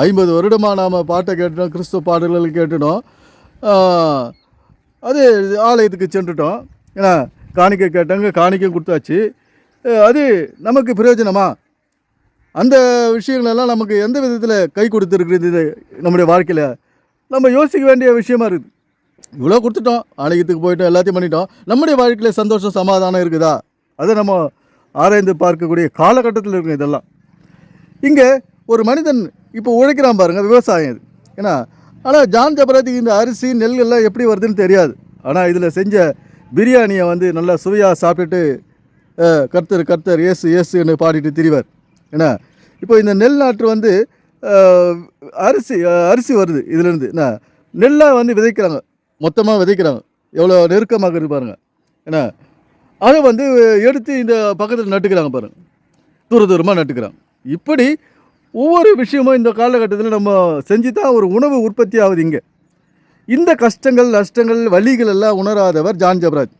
50 வருடமாக நாம் பாட்டை கேட்டுட்டோம், கிறிஸ்துவ பாடல்கள் கேட்டுட்டோம். அது ஆலயத்துக்கு சென்றுட்டோம். ஏன்னா காணிக்கை கேட்டாங்க, காணிக்கை கொடுத்தாச்சு. அது நமக்கு பிரயோஜனமா? அந்த விஷயங்களெல்லாம் நமக்கு எந்த விதத்தில் கை கொடுத்துருக்குறது நம்முடைய வாழ்க்கையில் நம்ம யோசிக்க வேண்டிய விஷயமா இருக்குது. இவ்வளோ கொடுத்துட்டோம், ஆலயத்துக்கு போயிட்டோம், எல்லாத்தையும் பண்ணிட்டோம். நம்முடைய வாழ்க்கையில் சந்தோஷம் சமாதானம் இருக்குதா? அதை நம்ம ஆராய்ந்து பார்க்கக்கூடிய காலகட்டத்தில் இருக்கும் இதெல்லாம். இங்கே ஒரு மனிதன் இப்போ உழைக்கிறான் பாருங்கள், விவசாயம் இது. ஏன்னா ஆனால் ஜான் ஜபராஜுக்கு இந்த அரிசி நெல் எல்லாம் எப்படி வருதுன்னு தெரியாது. ஆனால் இதில் செஞ்ச பிரியாணியை வந்து நல்லா சுவையாக சாப்பிட்டுட்டு கர்த்தர் கர்த்தர் ஏசு ஏசுன்னு பாடிட்டு திரிவார். ஏன்னா இப்போ இந்த நெல் நாற்று வந்து அரிசி வருது இதுலேருந்து. என்ன நெல்லாக வந்து விதைக்கிறாங்க, மொத்தமாக விதைக்கிறாங்க. எவ்வளோ நெருக்கமாக இருக்குது பாருங்கள். ஏன்னா அதை வந்து எடுத்து இந்த பக்கத்தில் நட்டுக்கிறாங்க பாருங்கள், தூரமாக நட்டுக்கிறாங்க. இப்படி ஒவ்வொரு விஷயமும் இந்த காலகட்டத்தில் நம்ம செஞ்சு தான் ஒரு உணவு உற்பத்தி ஆகுது. இங்கே இந்த கஷ்டங்கள் நஷ்டங்கள் வலிகள் எல்லாம் உணராதவர் ஜான் ஜபராஜ்.